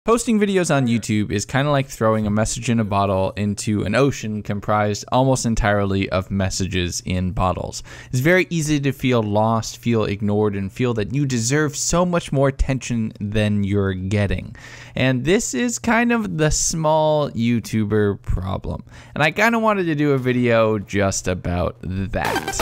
Posting videos on YouTube is kind of like throwing a message in a bottle into an ocean comprised almost entirely of messages in bottles. It's very easy to feel lost, feel ignored, and feel that you deserve so much more attention than you're getting. And this is kind of the small YouTuber problem. And I kind of wanted to do a video just about that.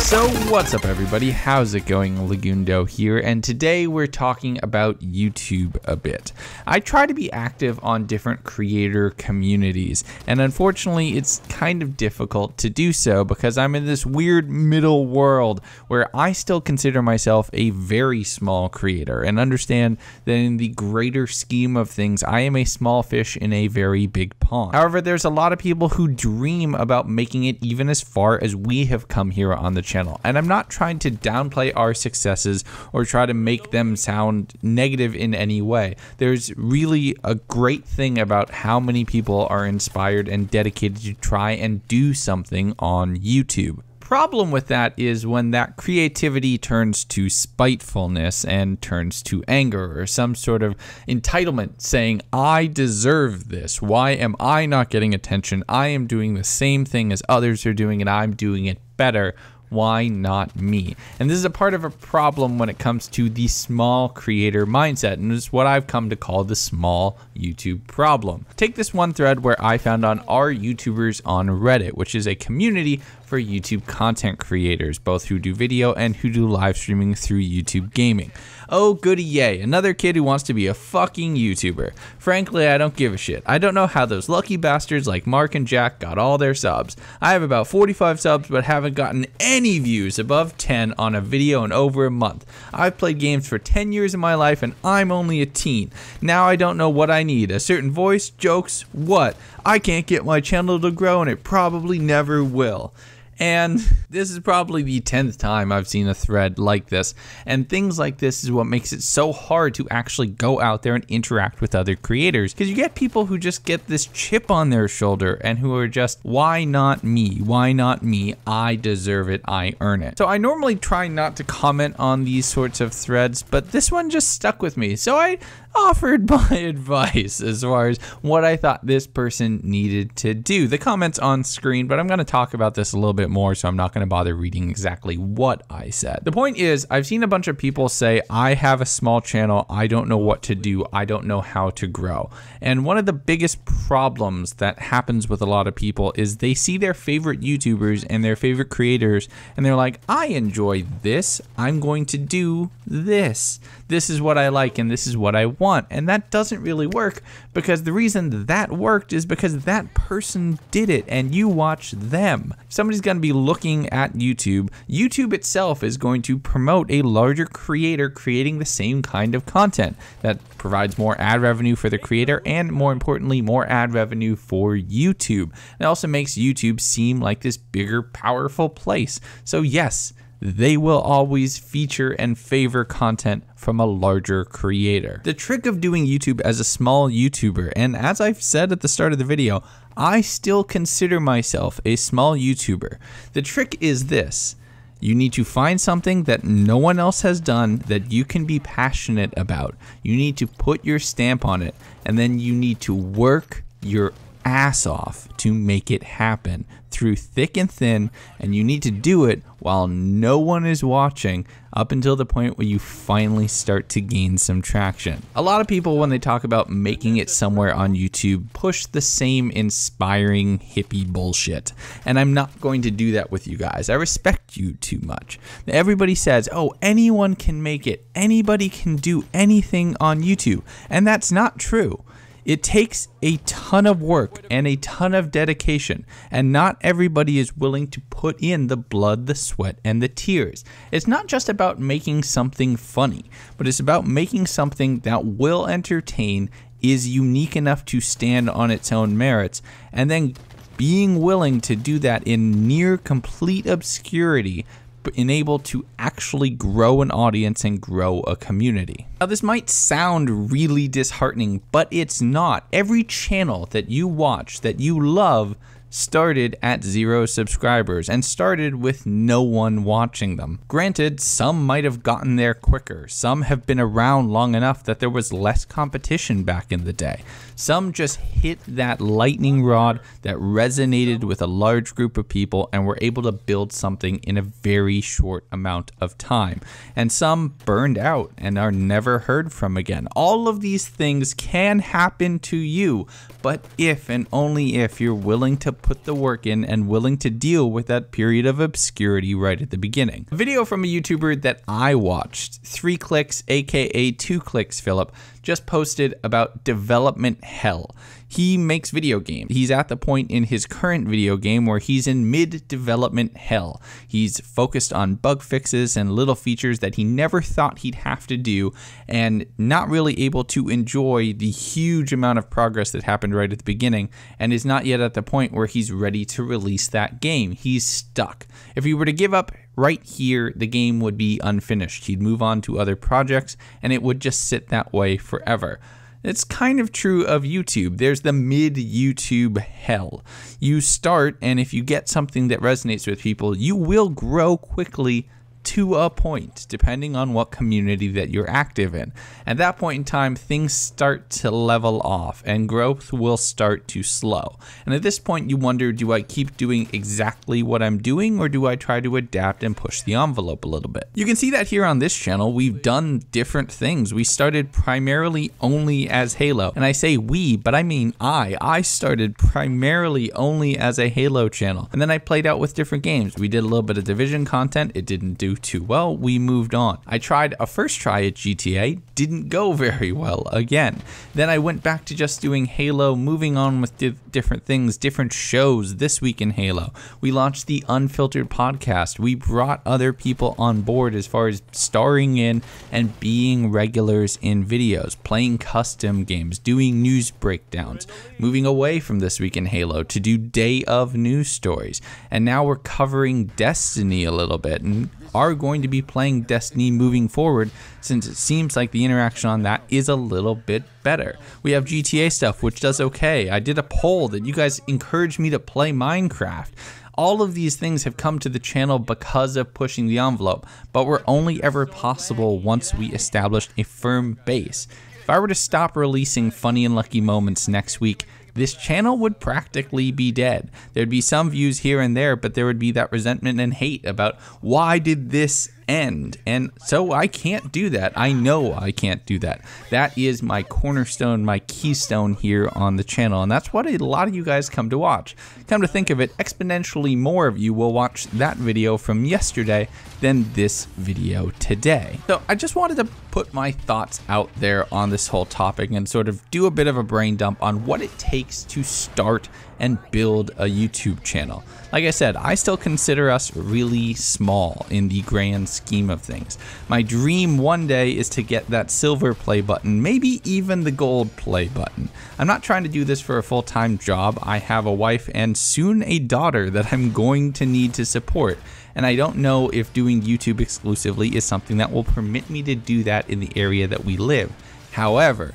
So what's up everybody, how's it going? Legundo here, and today we're talking about YouTube a bit. I try to be active on different creator communities, and unfortunately it's kind of difficult to do so because I'm in this weird middle world where I still consider myself a very small creator and understand that in the greater scheme of things I am a small fish in a very big pond. However, there's a lot of people who dream about making it even as far as we have come here on the channel. And I'm not trying to downplay our successes or try to make them sound negative in any way. There's really a great thing about how many people are inspired and dedicated to try and do something on YouTube. Problem with that is when that creativity turns to spitefulness and turns to anger or some sort of entitlement saying, I deserve this. Why am I not getting attention? I am doing the same thing as others are doing and I'm doing it better. Why not me? And this is a part of a problem when it comes to the small creator mindset, and it's what I've come to call the small YouTube problem. Take this one thread where I found on Are YouTubers on Reddit, which is a community for YouTube content creators, both who do video and who do live streaming through YouTube gaming. Oh goody yay, another kid who wants to be a fucking YouTuber. Frankly, I don't give a shit. I don't know how those lucky bastards like Mark and Jack got all their subs. I have about 45 subs but haven't gotten any views above 10 on a video in over a month. I've played games for 10 years of my life and I'm only a teen. Now I don't know what I need, a certain voice, jokes, what? I can't get my channel to grow and it probably never will. And this is probably the 10th time I've seen a thread like this, and things like this is what makes it so hard to actually go out there and interact with other creators, because you get people who just get this chip on their shoulder and who are just, why not me? Why not me? I deserve it, I earn it. So I normally try not to comment on these sorts of threads, but this one just stuck with me, so I offered my advice as far as what I thought this person needed to do. The comment's on screen, but I'm going to talk about this a little bit more, so I'm not going to bother reading exactly what I said. The point is, I've seen a bunch of people say, I have a small channel, I don't know what to do, I don't know how to grow. And one of the biggest problems that happens with a lot of people is they see their favorite YouTubers and their favorite creators, and they're like, I enjoy this, I'm going to do this. This is what I like and this is what I want. And that doesn't really work, because the reason that worked is because that person did it and you watch them. If somebody's going to be looking at YouTube, YouTube itself is going to promote a larger creator creating the same kind of content that provides more ad revenue for the creator and, more importantly, more ad revenue for YouTube. It also makes YouTube seem like this bigger, powerful place. So yes, they will always feature and favor content from a larger creator. The trick of doing YouTube as a small YouTuber, and as I've said at the start of the video, I still consider myself a small YouTuber. The trick is this. You need to find something that no one else has done that you can be passionate about. You need to put your stamp on it, and then you need to work your ass off to make it happen through thick and thin, and you need to do it while no one is watching up until the point where you finally start to gain some traction. A lot of people, when they talk about making it somewhere on YouTube, push the same inspiring hippie bullshit, and I'm not going to do that with you guys. I respect you too much. Everybody says, oh, anyone can make it, anybody can do anything on YouTube, and that's not true. It takes a ton of work and a ton of dedication, and not everybody is willing to put in the blood, the sweat, and the tears. It's not just about making something funny, but it's about making something that will entertain, is unique enough to stand on its own merits, and then being willing to do that in near complete obscurity, but able to actually grow an audience and grow a community. Now this might sound really disheartening, but it's not. Every channel that you watch, that you love, started at 0 subscribers and started with no one watching them. Granted, some might have gotten there quicker. Some have been around long enough that there was less competition back in the day. Some just hit that lightning rod that resonated with a large group of people and were able to build something in a very short amount of time. And some burned out and are never heard from again. All of these things can happen to you, but if and only if you're willing to put the work in and willing to deal with that period of obscurity right at the beginning. A video from a YouTuber that I watched, 3 Clicks, aka 2 Clicks Philip, just posted about development hell. He makes video games. He's at the point in his current video game where he's in mid-development hell. He's focused on bug fixes and little features that he never thought he'd have to do, and not really able to enjoy the huge amount of progress that happened right at the beginning, and is not yet at the point where he's ready to release that game. He's stuck. If he were to give up right here, the game would be unfinished. He'd move on to other projects, and it would just sit that way forever. It's kind of true of YouTube. There's the mid-YouTube hell. You start, and if you get something that resonates with people, you will grow quickly to a point, depending on what community that you're active in. At that point in time, things start to level off and growth will start to slow. And at this point, you wonder, do I keep doing exactly what I'm doing, or do I try to adapt and push the envelope a little bit? You can see that here on this channel, we've done different things. We started primarily only as Halo. And I say we, but I mean I started primarily only as a Halo channel. And then I played out with different games. We did a little bit of Division content. It didn't do too well. We moved on. I tried a first try at GTA, didn't go very well again. Then I went back to just doing Halo, moving on with different things, different shows. This week in Halo, we launched the Unfiltered podcast. We brought other people on board as far as starring in and being regulars in videos, playing custom games, doing news breakdowns, moving away from This Week in Halo to do day of news stories. And now we're covering Destiny a little bit, and are going to be playing Destiny moving forward, since it seems like the interaction on that is a little bit better. We have GTA stuff, which does okay. I did a poll that you guys encouraged me to play Minecraft. All of these things have come to the channel because of pushing the envelope, but were only ever possible once we established a firm base. If I were to stop releasing funny and lucky moments next week, this channel would practically be dead. There'd be some views here and there, but there would be that resentment and hate about why did this end? And so I can't do that. I know I can't do that. That is my cornerstone, my keystone here on the channel, and that's what a lot of you guys come to watch. Come to think of it, exponentially more of you will watch that video from yesterday than this video today. So I just wanted to put my thoughts out there on this whole topic and sort of do a bit of a brain dump on what it takes to start and build a YouTube channel. Like I said, I still consider us really small in the grand scheme of things. My dream one day is to get that silver play button, maybe even the gold play button. I'm not trying to do this for a full-time job. I have a wife and soon a daughter that I'm going to need to support. And I don't know if doing YouTube exclusively is something that will permit me to do that in the area that we live. However,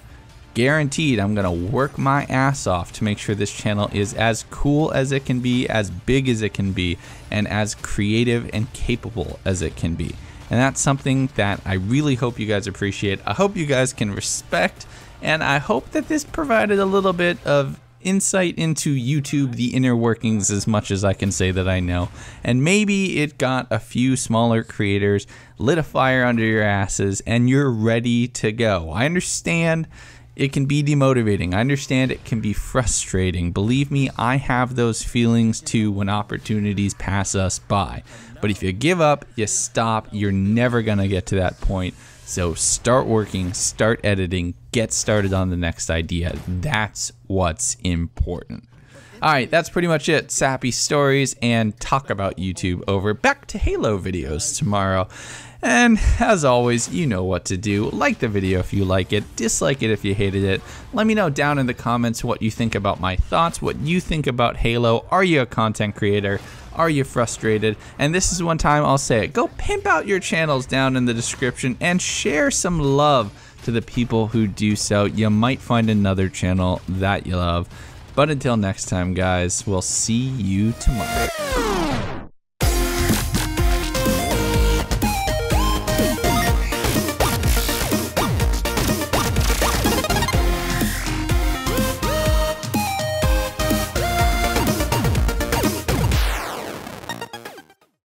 guaranteed I'm gonna work my ass off to make sure this channel is as cool as it can be, as big as it can be, and as creative and capable as it can be. And that's something that I really hope you guys appreciate. I hope you guys can respect, and I hope that this provided a little bit of insight into YouTube, the inner workings, as much as I can say that I know. And maybe it got a few smaller creators, lit a fire under your asses, and you're ready to go. I understand it can be demotivating. I understand it can be frustrating. Believe me, I have those feelings too when opportunities pass us by. But if you give up, you stop, you're never gonna get to that point. So start working, start editing, get started on the next idea. That's what's important. Alright, that's pretty much it. Sappy stories and talk about YouTube over. Back to Halo videos tomorrow. And as always, you know what to do. Like the video if you like it, dislike it if you hated it. Let me know down in the comments what you think about my thoughts, what you think about Halo. Are you a content creator? Are you frustrated? And this is one time I'll say it. Go pimp out your channels down in the description and share some love to the people who do so. You might find another channel that you love. But until next time, guys, we'll see you tomorrow.